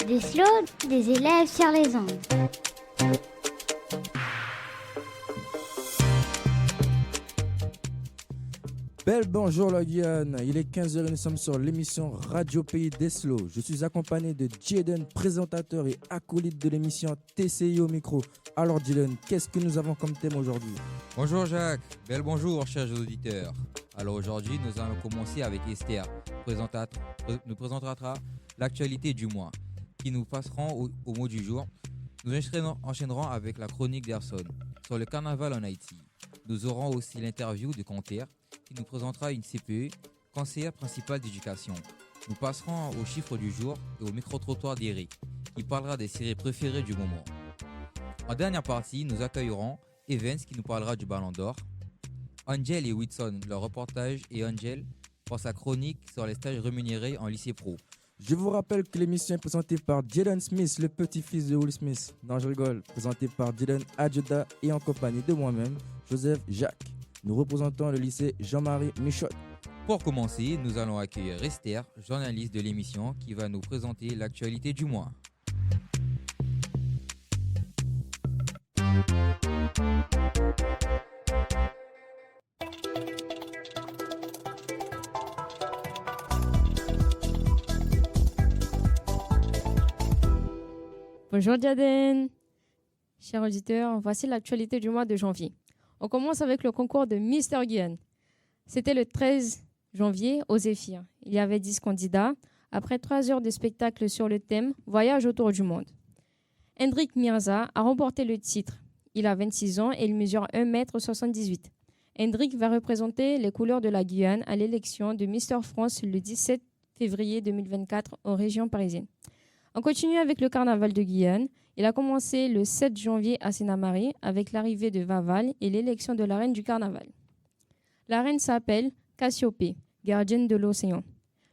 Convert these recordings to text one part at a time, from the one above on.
Des slows, des élèves sur les ondes. Belle bonjour la Guyane, il est 15h et nous sommes sur l'émission Radio Pays des Slows. Je suis accompagné de Jaden, présentateur et acolyte de l'émission TCI au micro. Alors Jaden, qu'est-ce que nous avons comme thème aujourd'hui? Bonjour Jacques, bel bonjour chers auditeurs. Alors aujourd'hui nous allons commencer avec Esther, nous présentera l'actualité du mois, qui nous passeront au mot du jour. Nous enchaînerons avec la chronique d'Erson sur le carnaval en Haïti. Nous aurons aussi l'interview de Canter, qui nous présentera une CPE, conseillère principale d'éducation. Nous passerons aux chiffres du jour et au micro-trottoir d'Eric, qui parlera des séries préférées du moment. En dernière partie, nous accueillerons Evans qui nous parlera du Ballon d'Or, Angel et Whitson, leur reportage, et Angel pour sa chronique sur les stages rémunérés en lycée pro. Je vous rappelle que l'émission est présentée par Jaden Smith, le petit-fils de Will Smith. Non, je rigole. Présentée par Jaden Adjuda et en compagnie de moi-même, Joseph Jacques. Nous représentons le lycée Jean-Marie Michotte. Pour commencer, nous allons accueillir Esther, journaliste de l'émission, qui va nous présenter l'actualité du mois. Bonjour Jaden. Chers auditeurs, voici l'actualité du mois de janvier. On commence avec le concours de Mister Guyane. C'était le 13 janvier au Zéphyr. Il y avait 10 candidats. Après 3 heures de spectacle sur le thème « Voyage autour du monde ». Hendrik Mirza a remporté le titre. Il a 26 ans et il mesure 1,78 m. Hendrik va représenter les couleurs de la Guyane à l'élection de Mister France le 17 février 2024 en région parisienne. On continue avec le carnaval de Guyane. Il a commencé le 7 janvier à Sénamarie avec l'arrivée de Vaval et l'élection de la reine du carnaval. La reine s'appelle Cassiopée, gardienne de l'océan.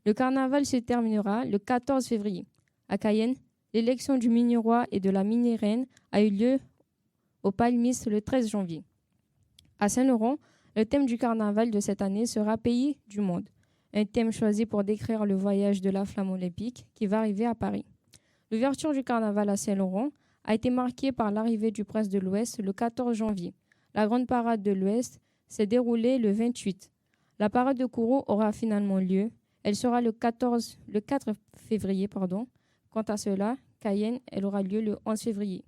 Le carnaval se terminera le 14 février. À Cayenne, l'élection du mini-roi et de la mini-reine a eu lieu au Palmis le 13 janvier. À Saint-Laurent, le thème du carnaval de cette année sera Pays du monde, un thème choisi pour décrire le voyage de la flamme olympique qui va arriver à Paris. L'ouverture du carnaval à Saint-Laurent a été marquée par l'arrivée du prince de l'Ouest le 14 janvier. La grande parade de l'Ouest s'est déroulée le 28. La parade de Kourou aura finalement lieu. Elle sera le 4 février. Quant à cela, Cayenne, elle aura lieu le 11 février.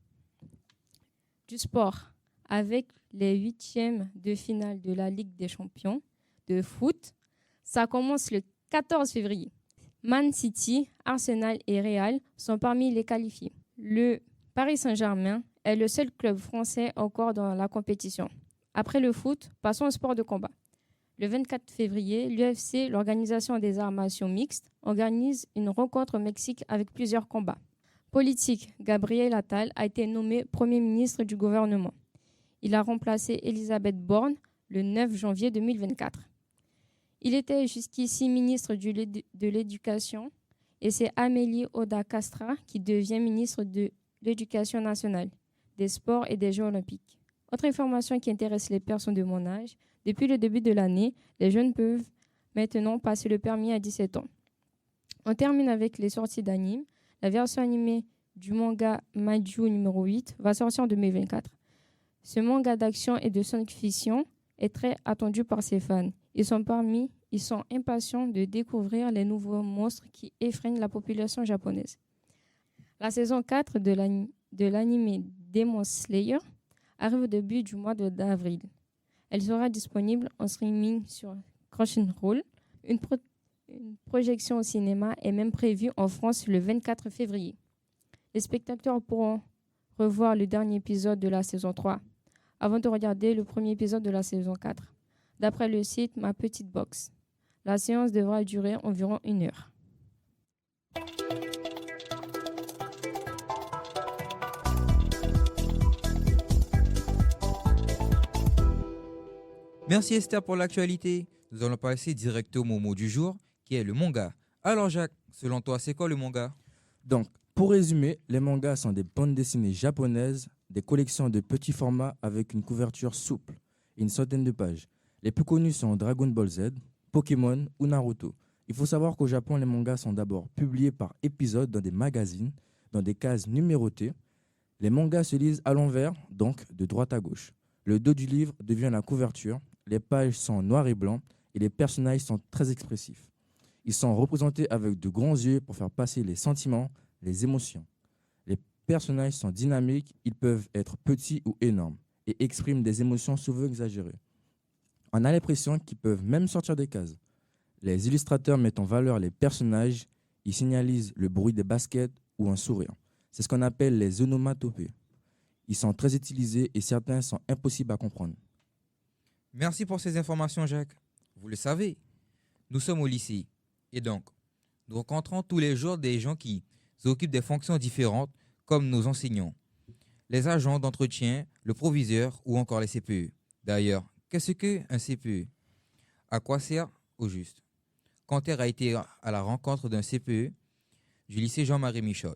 Du sport, avec les 8e de finale de la Ligue des champions de foot, ça commence le 14 février. Man City, Arsenal et Real sont parmi les qualifiés. Le Paris Saint-Germain est le seul club français encore dans la compétition. Après le foot, passons au sport de combat. Le 24 février, l'UFC, l'Organisation des arts martiaux mixtes, organise une rencontre au Mexique avec plusieurs combats. Politique, Gabriel Attal a été nommé Premier ministre du gouvernement. Il a remplacé Elisabeth Borne le 9 janvier 2024. Il était jusqu'ici ministre de l'Éducation et c'est Amélie Oda Castra qui devient ministre de l'Éducation nationale, des Sports et des Jeux olympiques. Autre information qui intéresse les personnes de mon âge, depuis le début de l'année, les jeunes peuvent maintenant passer le permis à 17 ans. On termine avec les sorties d'anime. La version animée du manga Majou numéro 8 va sortir en 2024. Ce manga d'action et de science-fiction est très attendu par ses fans. Ils sont impatients de découvrir les nouveaux monstres qui effraient la population japonaise. La saison 4 de l'anime Demon Slayer arrive au début du mois d'avril. Elle sera disponible en streaming sur Crunchyroll. Une projection au cinéma est même prévue en France le 24 février. Les spectateurs pourront revoir le dernier épisode de la saison 3 avant de regarder le premier épisode de la saison 4. D'après le site Ma Petite Box, la séance devra durer environ 1 heure. Merci Esther pour l'actualité. Nous allons passer directement au mot du jour, qui est le manga. Alors Jacques, selon toi, c'est quoi le manga? Donc, pour résumer, les mangas sont des bandes dessinées japonaises, des collections de petits formats avec une couverture souple et une centaine de pages. Les plus connus sont Dragon Ball Z, Pokémon ou Naruto. Il faut savoir qu'au Japon, les mangas sont d'abord publiés par épisodes dans des magazines, dans des cases numérotées. Les mangas se lisent à l'envers, donc de droite à gauche. Le dos du livre devient la couverture, les pages sont noires et blancs et les personnages sont très expressifs. Ils sont représentés avec de grands yeux pour faire passer les sentiments, les émotions. Les personnages sont dynamiques, ils peuvent être petits ou énormes et expriment des émotions souvent exagérées. On a l'impression qu'ils peuvent même sortir des cases. Les illustrateurs mettent en valeur les personnages, ils signalisent le bruit des baskets ou un sourire. C'est ce qu'on appelle les onomatopées. Ils sont très utilisés et certains sont impossibles à comprendre. Merci pour ces informations, Jacques. Vous le savez, nous sommes au lycée et donc, nous rencontrons tous les jours des gens qui s'occupent des fonctions différentes comme nos enseignants, les agents d'entretien, le proviseur ou encore les CPE. D'ailleurs, qu'est-ce qu'un CPE? À quoi sert au juste? Canter a été à la rencontre d'un CPE du lycée Jean-Marie Michot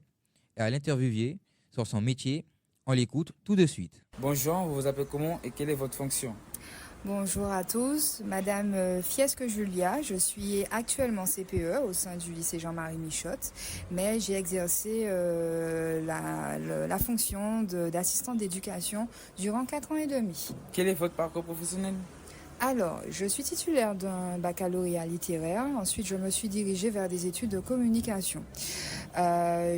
et à l'interviewer sur son métier. On l'écoute tout de suite. Bonjour, vous vous appelez comment et quelle est votre fonction? Bonjour à tous, Madame Fiesque Julia, je suis actuellement CPE au sein du lycée Jean-Marie Michot, mais j'ai exercé la fonction d'assistante d'éducation durant 4 ans et demi. Quel est votre parcours professionnel? Alors, je suis titulaire d'un baccalauréat littéraire. Ensuite, je me suis dirigée vers des études de communication.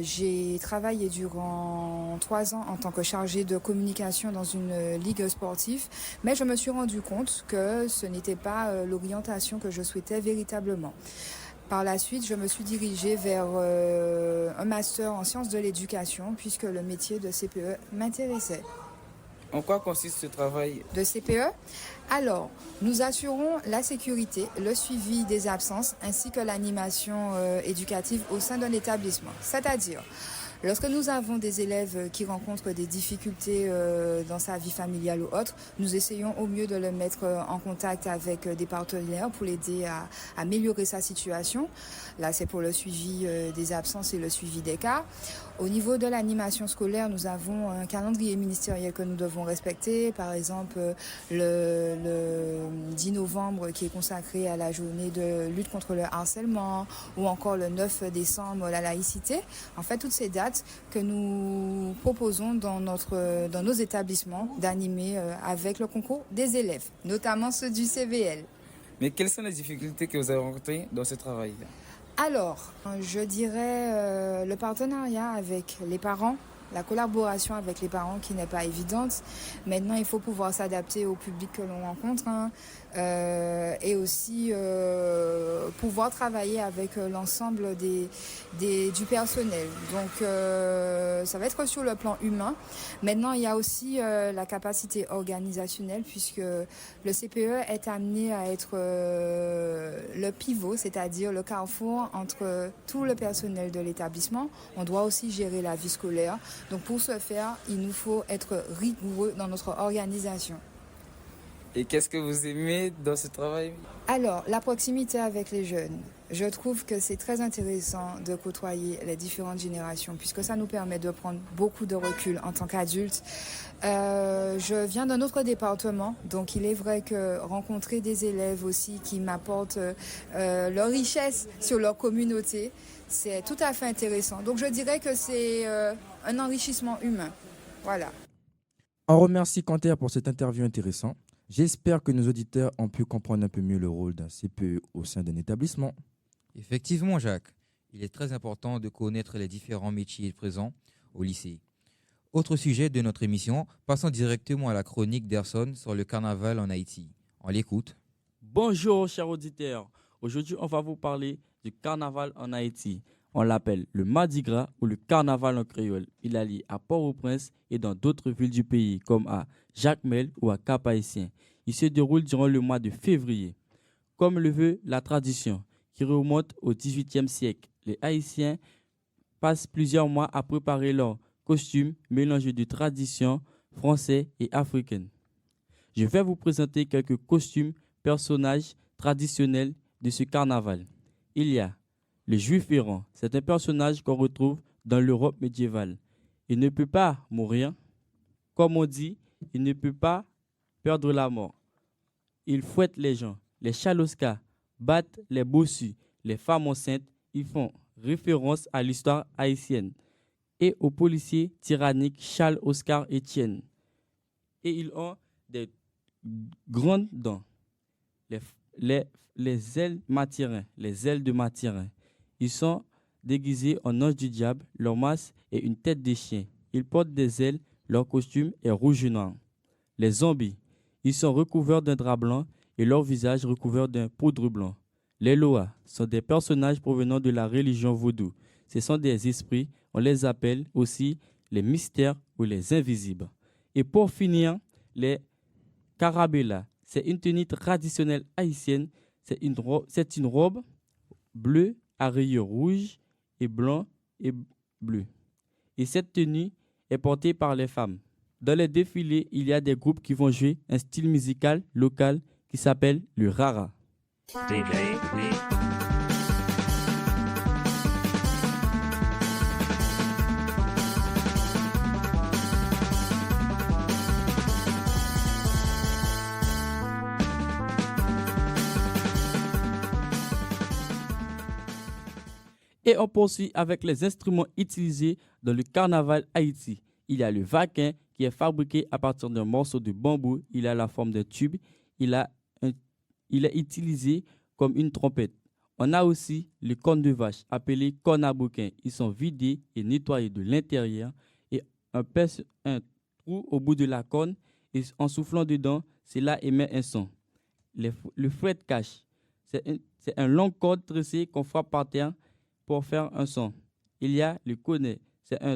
J'ai travaillé durant 3 ans en tant que chargée de communication dans une ligue sportive, mais je me suis rendu compte que ce n'était pas l'orientation que je souhaitais véritablement. Par la suite, je me suis dirigée vers un master en sciences de l'éducation, puisque le métier de CPE m'intéressait. En quoi consiste ce travail? De CPE? Alors, nous assurons la sécurité, le suivi des absences ainsi que l'animation éducative au sein d'un établissement. C'est-à-dire, lorsque nous avons des élèves qui rencontrent des difficultés dans sa vie familiale ou autre, nous essayons au mieux de le mettre en contact avec des partenaires pour l'aider à améliorer sa situation. Là, c'est pour le suivi des absences et le suivi des cas. Au niveau de l'animation scolaire, nous avons un calendrier ministériel que nous devons respecter. Par exemple, le 10 novembre qui est consacré à la journée de lutte contre le harcèlement ou encore le 9 décembre, la laïcité. En fait, toutes ces dates que nous proposons dans nos établissements d'animer avec le concours des élèves, notamment ceux du CVL. Mais quelles sont les difficultés que vous avez rencontrées dans ce travail? Alors, je dirais le partenariat avec les parents, la collaboration avec les parents qui n'est pas évidente. Maintenant, il faut pouvoir s'adapter au public que l'on rencontre et aussi pouvoir travailler avec l'ensemble du personnel. Donc, ça va être sur le plan humain. Maintenant, il y a aussi la capacité organisationnelle puisque le CPE est amené à être le pivot, c'est-à-dire le carrefour entre tout le personnel de l'établissement. On doit aussi gérer la vie scolaire. Donc pour ce faire, il nous faut être rigoureux dans notre organisation. Et qu'est-ce que vous aimez dans ce travail? Alors, la proximité avec les jeunes. Je trouve que c'est très intéressant de côtoyer les différentes générations puisque ça nous permet de prendre beaucoup de recul en tant qu'adultes. Je viens d'un autre département, donc il est vrai que rencontrer des élèves aussi qui m'apportent leur richesse sur leur communauté, c'est tout à fait intéressant. Donc je dirais que c'est un enrichissement humain. Voilà. On remercie Canter pour cette interview intéressante. J'espère que nos auditeurs ont pu comprendre un peu mieux le rôle d'un CPE au sein d'un établissement. Effectivement, Jacques, il est très important de connaître les différents métiers présents au lycée. Autre sujet de notre émission, passons directement à la chronique d'Erson sur le carnaval en Haïti. On l'écoute. Bonjour chers auditeurs, aujourd'hui on va vous parler du carnaval en Haïti. On l'appelle le Mardi Gras ou le carnaval en créole. Il a lieu à Port-au-Prince et dans d'autres villes du pays comme à Jacmel ou à Cap-Haïtien. Il se déroule durant le mois de février. Comme le veut la tradition qui remonte au XVIIIe siècle, les Haïtiens passent plusieurs mois à préparer leurs costumes mélangés de traditions françaises et africaines. Je vais vous présenter quelques costumes, personnages traditionnels de ce carnaval. Il y a le Juif errant. C'est un personnage qu'on retrouve dans l'Europe médiévale. Il ne peut pas mourir. Comme on dit, il ne peut pas perdre la mort. Il fouette les gens. Les Chaloskas battent les bossus. Les femmes enceintes, ils font référence à l'histoire haïtienne. et au policier tyrannique Charles Oscar Étienne. Et ils ont des grandes dents, les ailes Mathurin, les ailes de Mathurin. Ils sont déguisés en ange du diable, leur masse est une tête de chien. Ils portent des ailes, leur costume est rouge et noir. Les zombies, ils sont recouverts d'un drap blanc et leur visage recouvert d'un poudre blanc. Les Loas sont des personnages provenant de la religion vaudou. Ce sont des esprits, on les appelle aussi les mystères ou les invisibles. Et pour finir, les Carabellas, c'est une tenue traditionnelle haïtienne. C'est une robe bleue à rayures rouges et blancs et bleus. Et cette tenue est portée par les femmes. Dans les défilés, il y a des groupes qui vont jouer un style musical local qui s'appelle le rara. Et on poursuit avec les instruments utilisés dans le carnaval Haïti. Il y a le vaquin qui est fabriqué à partir d'un morceau de bambou. Il a la forme d'un tube. Il est utilisé comme une trompette. On a aussi les cornes de vache appelées cornes à bouquin. Ils sont vidés et nettoyés de l'intérieur et on pèse un trou au bout de la corne et en soufflant dedans, cela émet un son. Le fouet cache, c'est un long corde tressé qu'on frappe par terre pour faire un son. Il y a le cornet, c'est un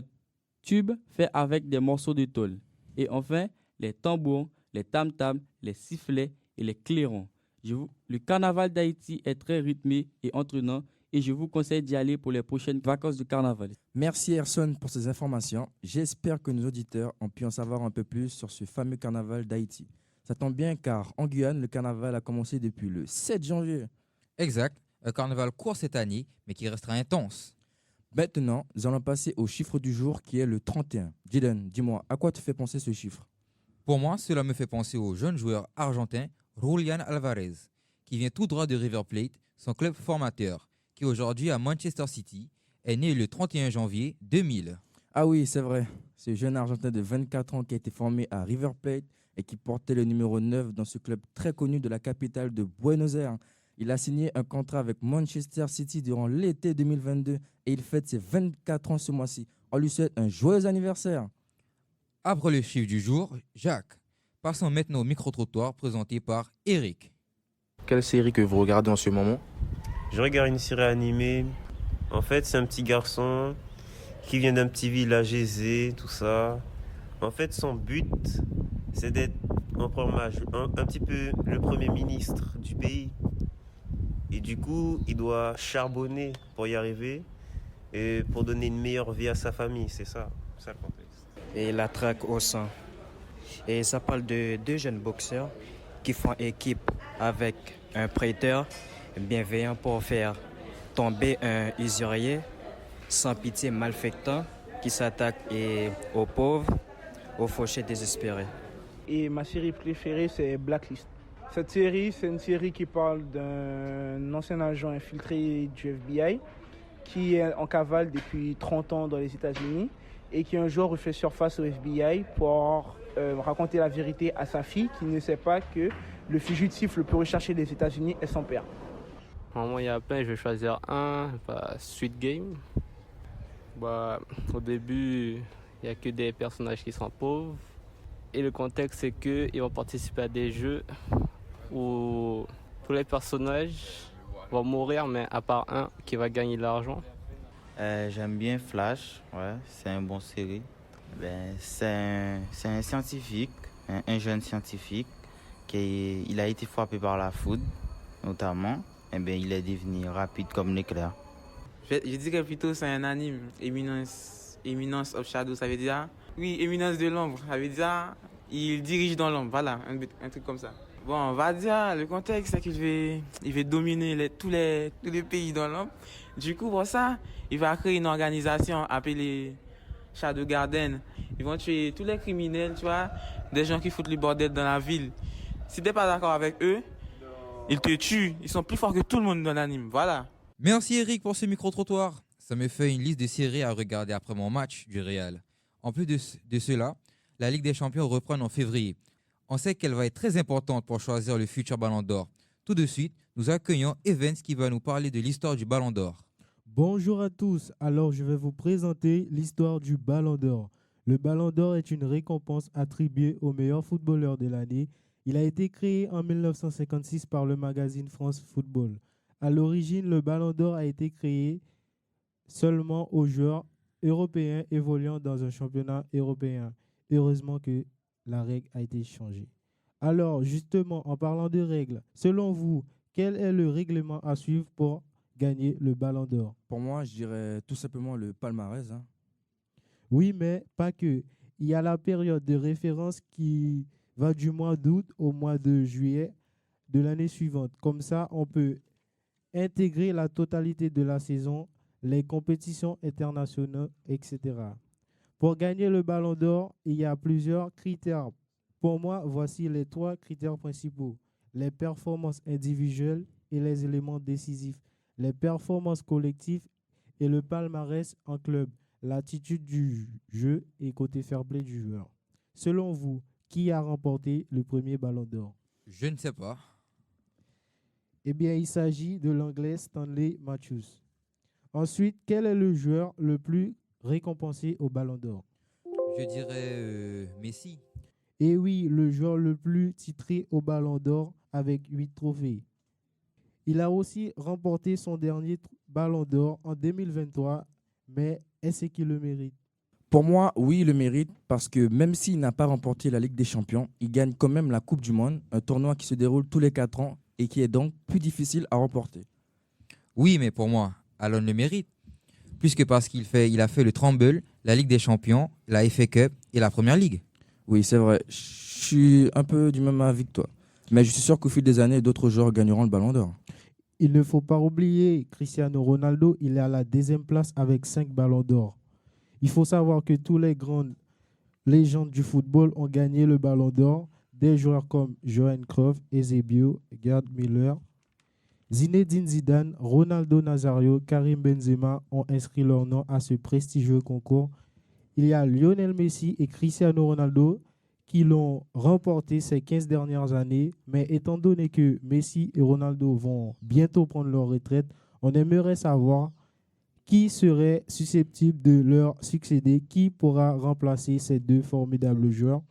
tube fait avec des morceaux de tôle. Et enfin, les tambours, les tam-tams, les sifflets et les clairons. Le carnaval d'Haïti est très rythmé et entraînant et je vous conseille d'y aller pour les prochaines vacances de carnaval. Merci Erson pour ces informations. J'espère que nos auditeurs ont pu en savoir un peu plus sur ce fameux carnaval d'Haïti. Ça tombe bien car en Guyane, le carnaval a commencé depuis le 7 janvier. Exact, un carnaval court cette année, mais qui restera intense. Maintenant, nous allons passer au chiffre du jour qui est le 31. Dylan, dis-moi, à quoi te fait penser ce chiffre? Pour moi, cela me fait penser au jeune joueur argentin Julián Álvarez, qui vient tout droit de River Plate, son club formateur, qui aujourd'hui à Manchester City, est né le 31 janvier 2000. Ah oui, c'est vrai. Ce jeune argentin de 24 ans qui a été formé à River Plate et qui portait le numéro 9 dans ce club très connu de la capitale de Buenos Aires. Il a signé un contrat avec Manchester City durant l'été 2022 et il fête ses 24 ans ce mois-ci. On lui souhaite un joyeux anniversaire. Après le chiffre du jour, Jacques. Passons maintenant au micro-trottoir présenté par Eric. Quelle série que vous regardez en ce moment? Je regarde une série animée. En fait, c'est un petit garçon qui vient d'un petit village aisé, tout ça. En fait, son but, c'est d'être un petit peu le premier ministre du pays. Et du coup, il doit charbonner pour y arriver et pour donner une meilleure vie à sa famille. C'est ça le contexte. Et la traque au sang. Et ça parle de deux jeunes boxeurs qui font équipe avec un prêteur bienveillant pour faire tomber un usurier sans pitié malfaitant qui s'attaque aux pauvres, aux fauchés désespérés. Et ma série préférée, c'est Blacklist. Cette série, c'est une série qui parle d'un ancien agent infiltré du FBI qui est en cavale depuis 30 ans dans les États-Unis et qui un jour refait surface au FBI pour raconter la vérité à sa fille qui ne sait pas que le fugitif le plus recherché des États-Unis est son père. Moi, il y a plein, je vais choisir un, Sweet Game. Au début, il n'y a que des personnages qui sont pauvres. Et le contexte, c'est qu'ils vont participer à des jeux où tous les personnages vont mourir, mais à part un qui va gagner de l'argent. J'aime bien Flash, ouais, c'est une bonne série. C'est un scientifique, un jeune scientifique, il a été frappé par la foudre, notamment. Il est devenu rapide comme l'éclair. Je dirais plutôt c'est un anime, Eminence of Shadow, ça veut dire... Oui, Éminence de l'ombre, ça veut dire il dirige dans l'ombre, voilà, un truc comme ça. Bon, on va dire, le contexte, c'est qu'il va dominer tous les pays dans l'ombre. Du coup, pour ça, il va créer une organisation appelée Shadow Garden. Ils vont tuer tous les criminels, tu vois, des gens qui foutent le bordel dans la ville. Si t'es pas d'accord avec eux, ils te tuent. Ils sont plus forts que tout le monde dans l'anime, voilà. Merci Eric pour ce micro-trottoir. Ça me fait une liste de séries à regarder après mon match du Real. En plus de cela, la Ligue des Champions reprend en février. On sait qu'elle va être très importante pour choisir le futur Ballon d'Or. Tout de suite, nous accueillons Evans qui va nous parler de l'histoire du Ballon d'Or. Bonjour à tous, alors je vais vous présenter l'histoire du Ballon d'Or. Le Ballon d'Or est une récompense attribuée au meilleur footballeur de l'année. Il a été créé en 1956 par le magazine France Football. À l'origine, le Ballon d'Or a été créé seulement aux joueurs européens évoluant dans un championnat européen. Heureusement que la règle a été changée. Alors, justement, en parlant de règles, selon vous, quel est le règlement à suivre pour gagner le Ballon d'Or? Pour moi, je dirais tout simplement le palmarès. Oui, mais pas que. Il y a la période de référence qui va du mois d'août au mois de juillet de l'année suivante. Comme ça, on peut intégrer la totalité de la saison, les compétitions internationales, etc. Pour gagner le Ballon d'Or, il y a plusieurs critères. Pour moi, voici les 3 critères principaux. Les performances individuelles et les éléments décisifs. Les performances collectives et le palmarès en club. L'attitude du jeu et côté fair play du joueur. Selon vous, qui a remporté le premier Ballon d'Or? Je ne sais pas. Eh bien, il s'agit de l'Anglais Stanley Matthews. Ensuite, quel est le joueur le plus récompensé au Ballon d'Or? Je dirais Messi. Et oui, le joueur le plus titré au Ballon d'Or avec 8 trophées. Il a aussi remporté son dernier Ballon d'Or en 2023, mais est-ce qu'il le mérite? Pour moi, oui, il le mérite parce que même s'il n'a pas remporté la Ligue des Champions, il gagne quand même la Coupe du Monde, un tournoi qui se déroule tous les 4 ans et qui est donc plus difficile à remporter. Oui, mais pour moi, Alon le mérite. Puisque parce il a fait le Trumble, la Ligue des Champions, la FA Cup et la Première Ligue. Oui, c'est vrai. Je suis un peu du même avis que toi. Mais je suis sûr qu'au fil des années, d'autres joueurs gagneront le Ballon d'Or. Il ne faut pas oublier Cristiano Ronaldo, il est à la 2e place avec 5 Ballons d'Or. Il faut savoir que tous les grandes légendes du football ont gagné le Ballon d'Or. Des joueurs comme Johan Cruyff, Eusebio, Gerd Müller, Zinedine Zidane, Ronaldo Nazario, Karim Benzema ont inscrit leur nom à ce prestigieux concours. Il y a Lionel Messi et Cristiano Ronaldo qui l'ont remporté ces 15 dernières années. Mais étant donné que Messi et Ronaldo vont bientôt prendre leur retraite, on aimerait savoir qui serait susceptible de leur succéder, qui pourra remplacer ces deux formidables joueurs,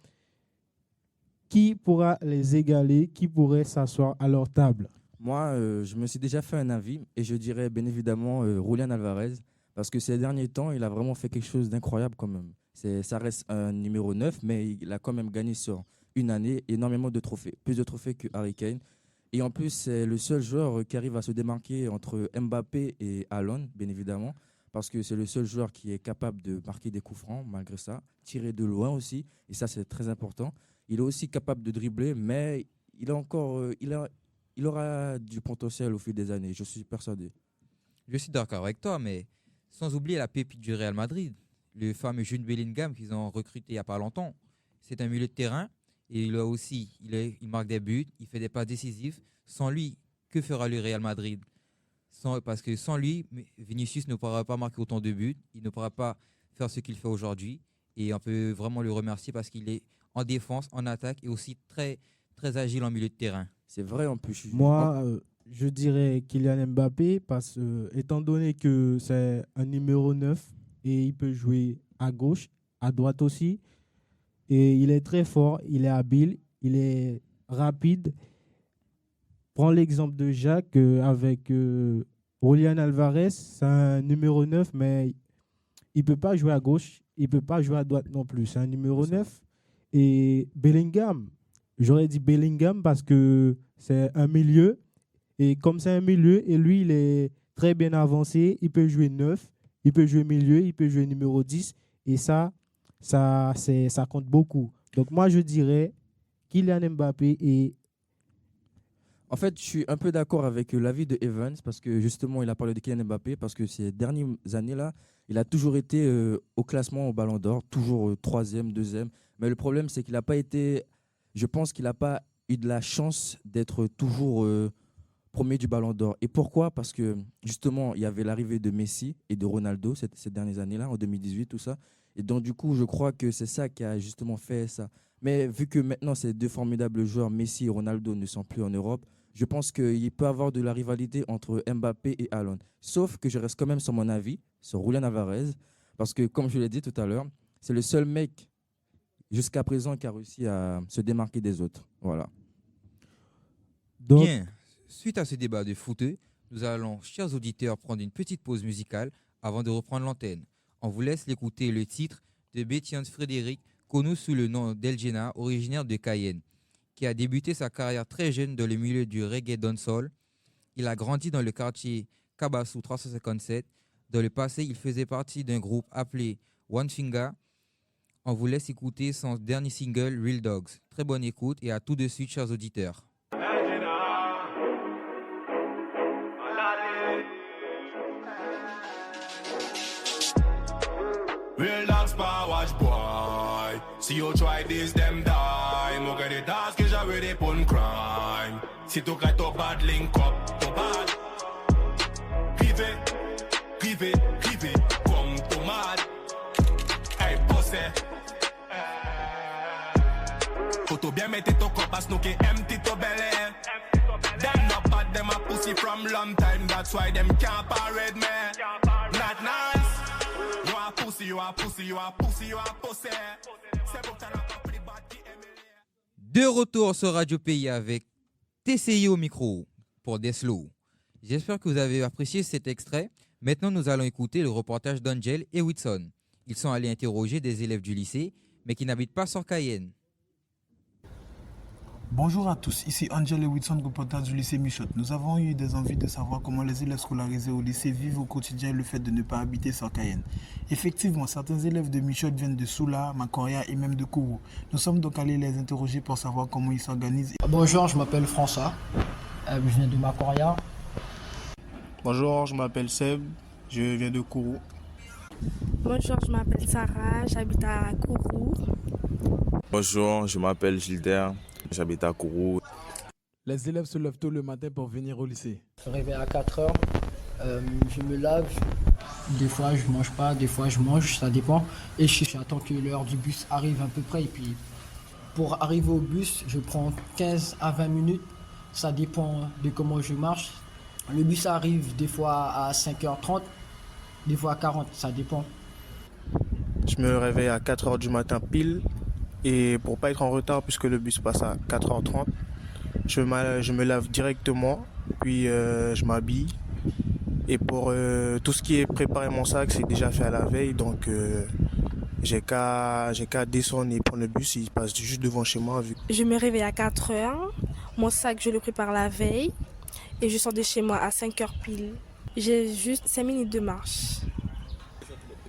qui pourra les égaler, qui pourrait s'asseoir à leur table. Moi, je me suis déjà fait un avis et je dirais bien évidemment Julián Alvarez parce que ces derniers temps, il a vraiment fait quelque chose d'incroyable quand même. Ça reste un numéro 9, mais il a quand même gagné sur une année énormément de trophées, plus de trophées que Harry Kane. Et en plus, c'est le seul joueur qui arrive à se démarquer entre Mbappé et Haaland, bien évidemment, parce que c'est le seul joueur qui est capable de marquer des coups francs, malgré ça, tirer de loin aussi, et ça, c'est très important. Il est aussi capable de dribbler, mais il aura du potentiel au fil des années, je suis persuadé. Je suis d'accord avec toi, mais sans oublier la pépite du Real Madrid, le fameux Jude Bellingham qu'ils ont recruté il n'y a pas longtemps. C'est un milieu de terrain et il marque des buts, il fait des passes décisives. Sans lui, que fera le Real Madrid? Parce que sans lui, Vinicius ne pourra pas marquer autant de buts, il ne pourra pas faire ce qu'il fait aujourd'hui. Et on peut vraiment le remercier parce qu'il est en défense, en attaque et aussi très, très agile en milieu de terrain. C'est vrai en plus. Moi, je dirais Kylian Mbappé parce que, étant donné que c'est un numéro 9 et il peut jouer à gauche, à droite aussi. Et il est très fort, il est habile, il est rapide. Prends l'exemple de Jacques avec Julián Alvarez, c'est un numéro 9, mais il ne peut pas jouer à gauche, il ne peut pas jouer à droite non plus. C'est un numéro 9. Et Bellingham, j'aurais dit Bellingham parce que c'est un milieu. Et comme c'est un milieu, et lui, il est très bien avancé, il peut jouer 9, il peut jouer milieu, il peut jouer numéro 10. Et ça compte beaucoup. Donc moi, je dirais Kylian Mbappé et... En fait, je suis un peu d'accord avec l'avis de Evans parce que justement, il a parlé de Kylian Mbappé parce que ces dernières années-là, il a toujours été au classement au Ballon d'Or, toujours 3e, 2e. Mais le problème, c'est qu'il n'a pas été... Je pense qu'il n'a pas eu de la chance d'être toujours premier du Ballon d'Or. Et pourquoi? Parce que justement, il y avait l'arrivée de Messi et de Ronaldo ces dernières années-là, en 2018, tout ça. Et donc, du coup, je crois que c'est ça qui a justement fait ça. Mais vu que maintenant, ces deux formidables joueurs, Messi et Ronaldo, ne sont plus en Europe, je pense qu'il peut y avoir de la rivalité entre Mbappé et Haaland. Sauf que je reste quand même sur mon avis, sur Julian Alvarez, parce que, comme je l'ai dit tout à l'heure, c'est le seul mec jusqu'à présent qui a réussi à se démarquer des autres. Voilà. Donc, Bien, suite à ce débat de foot, nous allons, chers auditeurs, prendre une petite pause musicale avant de reprendre l'antenne. On vous laisse l'écouter le titre de Bétiens Frédéric, connu sous le nom d'Elgena, originaire de Cayenne, qui a débuté sa carrière très jeune dans le milieu du reggae dancehall. Il a grandi dans le quartier Kabassou 357. Dans le passé, il faisait partie d'un groupe appelé One Finger. On vous laisse écouter son dernier single, Real Dogs. Très bonne écoute et à tout de suite, chers auditeurs. Real dogs power watch boy. See you try this them die. Look at the task que j'avais des pour crime. Si tu crées ton bad link up, ton bad. Rivé, comme tomate. Hey, bossé. Faut tout bien mettre ton corps parce que nous qui empty to belly. Them not bad, them a pussy from long time. That's why them can't parade me. Not nice. De retour sur Radio Pays avec TCI au micro pour Deslo. J'espère que vous avez apprécié cet extrait. Maintenant, nous allons écouter le reportage d'Angel et Whitson. Ils sont allés interroger des élèves du lycée, mais qui n'habitent pas sur Cayenne. Bonjour à tous, ici Angel et Whitson, reporter du lycée Michotte. Nous avons eu des envies de savoir comment les élèves scolarisés au lycée vivent au quotidien le fait de ne pas habiter sur Cayenne. Effectivement, certains élèves de Michotte viennent de Soula, Macoria et même de Kourou. Nous sommes donc allés les interroger pour savoir comment ils s'organisent. Bonjour, je m'appelle François, je viens de Macoria. Bonjour, je m'appelle Seb, je viens de Kourou. Bonjour, je m'appelle Sarah, j'habite à Kourou. Bonjour, je m'appelle Gilder, j'habite à Kourou. Les élèves se lèvent tôt le matin pour venir au lycée. Je me réveille à 4 heures, je me lave. Des fois je mange pas, des fois je mange, ça dépend. Et j'attends que l'heure du bus arrive à peu près. Et puis pour arriver au bus, je prends 15 à 20 minutes. Ça dépend de comment je marche. Le bus arrive des fois à 5h30, des fois à 40, ça dépend. Je me réveille à 4h du matin pile. Et pour pas être en retard, puisque le bus passe à 4h30, je me lave directement, puis je m'habille. Et pour tout ce qui est préparer mon sac, c'est déjà fait à la veille. Donc j'ai qu'à descendre et prendre le bus, il passe juste devant chez moi. Je me réveille à 4h, mon sac je le prépare la veille et je sors de chez moi à 5h pile. J'ai juste 5 minutes de marche.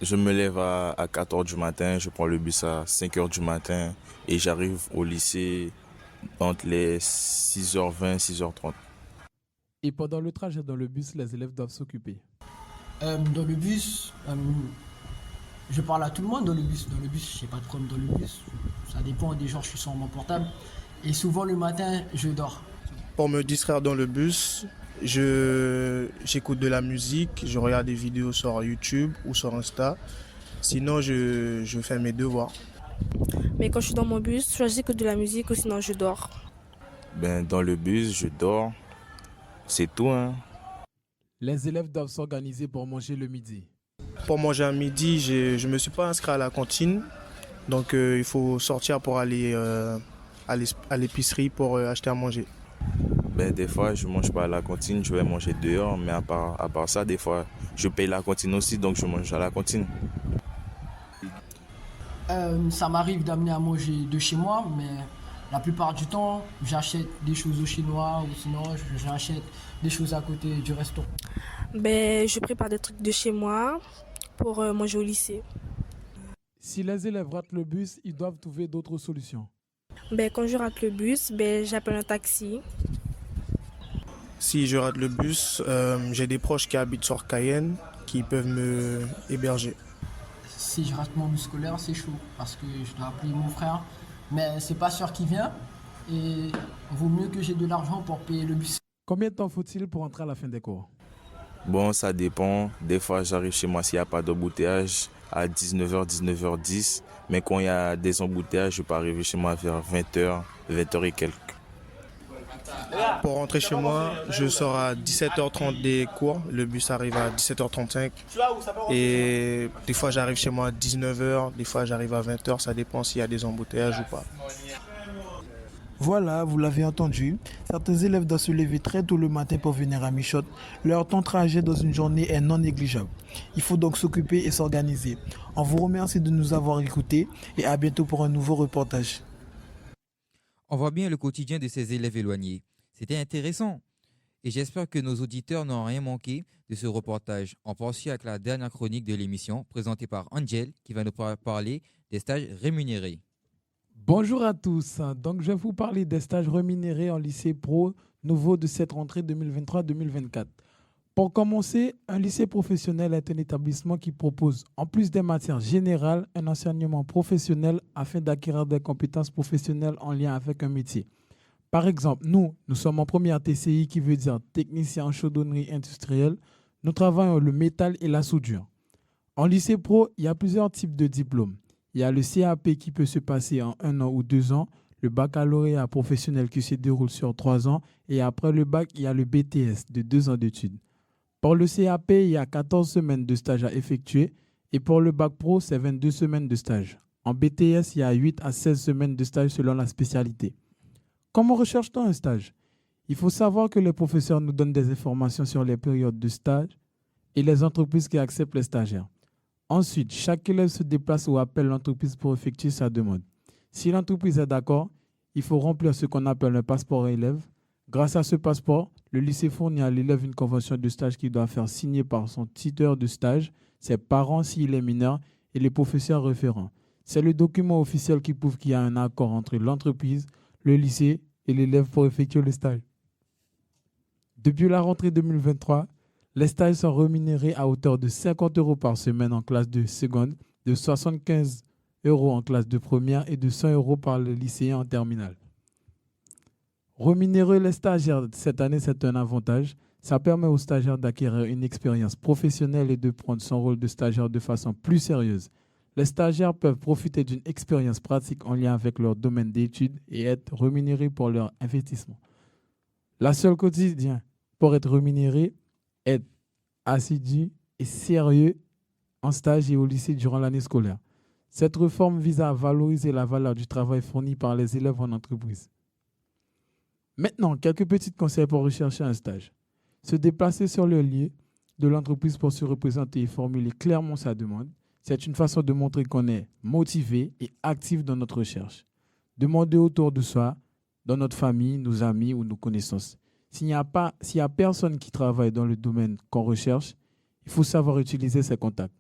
Je me lève à 4h du matin, je prends le bus à 5h du matin et j'arrive au lycée entre les 6h20 et 6h30. Et pendant le trajet dans le bus, les élèves doivent s'occuper. Dans le bus, je parle à tout le monde dans le bus. Dans le bus, je n'ai pas de problème dans le bus. Ça dépend des jours, je suis sur mon portable. Et souvent le matin, je dors. Pour me distraire dans le bus, j'écoute de la musique, je regarde des vidéos sur YouTube ou sur Insta. Sinon, je fais mes devoirs. Mais quand je suis dans mon bus, soit j'écoute de la musique ou sinon je dors. Dans le bus, je dors. C'est tout, hein. Les élèves doivent s'organiser pour manger le midi. Pour manger à midi, je ne me suis pas inscrit à la cantine. Donc, il faut sortir pour aller à l'épicerie pour acheter à manger. Des fois, je ne mange pas à la cantine, je vais manger dehors. Mais à part ça, des fois, je paye la cantine aussi, donc je mange à la cantine. Ça m'arrive d'amener à manger de chez moi, mais la plupart du temps, j'achète des choses au chinois ou sinon j'achète des choses à côté du resto. Je prépare des trucs de chez moi pour manger au lycée. Si les élèves ratent le bus, ils doivent trouver d'autres solutions. Quand je rate le bus, j'appelle un taxi. Si je rate le bus, j'ai des proches qui habitent sur Cayenne qui peuvent me héberger. Si je rate mon bus scolaire, c'est chaud parce que je dois appeler mon frère. Mais c'est pas sûr qu'il vient et vaut mieux que j'ai de l'argent pour payer le bus. Combien de temps faut-il pour entrer à la fin des cours? Bon, ça dépend. Des fois, j'arrive chez moi s'il n'y a pas d'embouteillage à 19h, 19h10. Mais quand il y a des embouteillages, je peux arriver chez moi vers 20h, 20h et quelques. Pour rentrer chez moi, je sors à 17h30 des cours. Le bus arrive à 17h35. Et des fois, j'arrive chez moi à 19h. Des fois, j'arrive à 20h. Ça dépend s'il y a des embouteillages ou pas. Voilà, vous l'avez entendu. Certains élèves doivent se lever très tôt le matin pour venir à Michotte. Leur temps de trajet dans une journée est non négligeable. Il faut donc s'occuper et s'organiser. On vous remercie de nous avoir écoutés et à bientôt pour un nouveau reportage. On voit bien le quotidien de ces élèves éloignés. C'était intéressant. Et j'espère que nos auditeurs n'ont rien manqué de ce reportage. On poursuit avec la dernière chronique de l'émission présentée par Angel qui va nous parler des stages rémunérés. Bonjour à tous. Donc, je vais vous parler des stages rémunérés en lycée pro nouveau de cette rentrée 2023-2024. Pour commencer, un lycée professionnel est un établissement qui propose, en plus des matières générales, un enseignement professionnel afin d'acquérir des compétences professionnelles en lien avec un métier. Par exemple, nous sommes en première TCI qui veut dire technicien en chaudronnerie industrielle. Nous travaillons le métal et la soudure. En lycée pro, il y a plusieurs types de diplômes. Il y a le CAP qui peut se passer en 1 an ou 2 ans, le baccalauréat professionnel qui se déroule sur 3 ans et après le bac, il y a le BTS de 2 ans d'études. Pour le CAP, il y a 14 semaines de stage à effectuer et pour le bac pro, c'est 22 semaines de stage. En BTS, il y a 8 à 16 semaines de stage selon la spécialité. Comment recherche-t-on un stage? Il faut savoir que les professeurs nous donnent des informations sur les périodes de stage et les entreprises qui acceptent les stagiaires. Ensuite, chaque élève se déplace ou appelle l'entreprise pour effectuer sa demande. Si l'entreprise est d'accord, il faut remplir ce qu'on appelle un passeport élève. Grâce à ce passeport, le lycée fournit à l'élève une convention de stage qu'il doit faire signer par son tuteur de stage, ses parents s'il est mineur et les professeurs référents. C'est le document officiel qui prouve qu'il y a un accord entre l'entreprise, le lycée et l'élève pour effectuer le stage. Depuis la rentrée 2023, les stages sont rémunérés à hauteur de 50 € par semaine en classe de seconde, de 75 € en classe de première et de 100 € par le lycéen en terminale. Rémunérer les stagiaires cette année, c'est un avantage. Ça permet aux stagiaires d'acquérir une expérience professionnelle et de prendre son rôle de stagiaire de façon plus sérieuse. Les stagiaires peuvent profiter d'une expérience pratique en lien avec leur domaine d'études et être rémunérés pour leur investissement. La seule quotidien pour être rémunéré, être assidu et sérieux en stage et au lycée durant l'année scolaire. Cette réforme vise à valoriser la valeur du travail fourni par les élèves en entreprise. Maintenant, quelques petits conseils pour rechercher un stage. Se déplacer sur le lieu de l'entreprise pour se représenter et formuler clairement sa demande. C'est une façon de montrer qu'on est motivé et actif dans notre recherche. Demander autour de soi, dans notre famille, nos amis ou nos connaissances. S'il n'y a personne qui travaille dans le domaine qu'on recherche, il faut savoir utiliser ses contacts.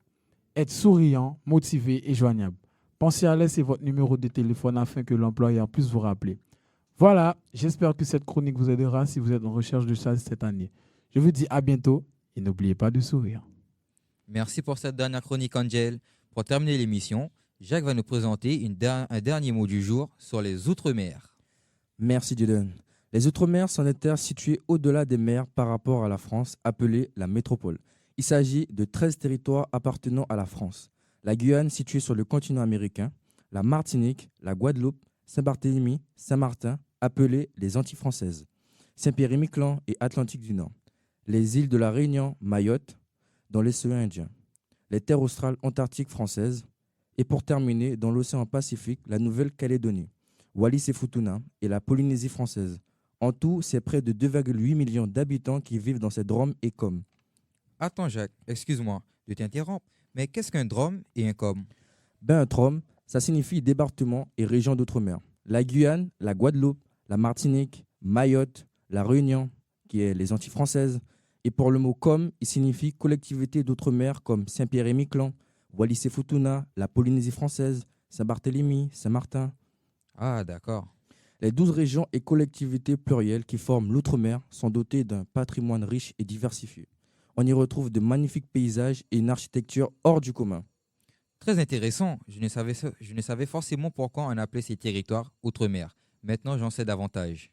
Être souriant, motivé et joignable. Pensez à laisser votre numéro de téléphone afin que l'employeur puisse vous rappeler. Voilà, j'espère que cette chronique vous aidera si vous êtes en recherche de stage cette année. Je vous dis à bientôt et n'oubliez pas de sourire. Merci pour cette dernière chronique, Angel. Pour terminer l'émission, Jacques va nous présenter un dernier mot du jour sur les Outre-mer. Merci, Dylan. Les Outre-mer sont des terres situées au-delà des mers par rapport à la France, appelée la métropole. Il s'agit de 13 territoires appartenant à la France. La Guyane, située sur le continent américain, la Martinique, la Guadeloupe, Saint-Barthélemy, Saint-Martin, appelées les Antilles françaises, Saint-Pierre-et-Miquelon et Atlantique du Nord, les îles de la Réunion, Mayotte, dans l'océan Indien, les terres australes antarctiques françaises, et pour terminer, dans l'océan Pacifique, la Nouvelle-Calédonie, Wallis et Futuna et la Polynésie française. En tout, c'est près de 2,8 millions d'habitants qui vivent dans ces DROM et COM. Attends Jacques, excuse-moi de t'interrompre, mais qu'est-ce qu'un DROM et un COM? Un DROM, ça signifie département et région d'outre-mer. La Guyane, la Guadeloupe, la Martinique, Mayotte, la Réunion, qui est les Antilles françaises. Et pour le mot COM, il signifie collectivité d'outre-mer comme Saint-Pierre-et-Miquelon, Wallis et Futuna, la Polynésie française, Saint-Barthélemy, Saint-Martin. Ah, d'accord. Les 12 régions et collectivités plurielles qui forment l'outre-mer sont dotées d'un patrimoine riche et diversifié. On y retrouve de magnifiques paysages et une architecture hors du commun. Très intéressant. Je ne savais forcément pourquoi on appelait ces territoires outre-mer. Maintenant, j'en sais davantage.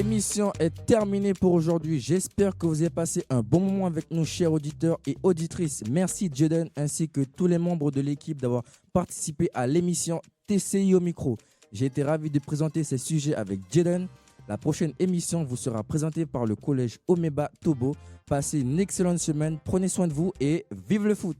L'émission est terminée pour aujourd'hui. J'espère que vous avez passé un bon moment avec nous, chers auditeurs et auditrices. Merci Jaden ainsi que tous les membres de l'équipe d'avoir participé à l'émission TCI au micro. J'ai été ravi de présenter ces sujets avec Jaden. La prochaine émission vous sera présentée par le collège Omeba Tobo. Passez une excellente semaine, prenez soin de vous et vive le foot!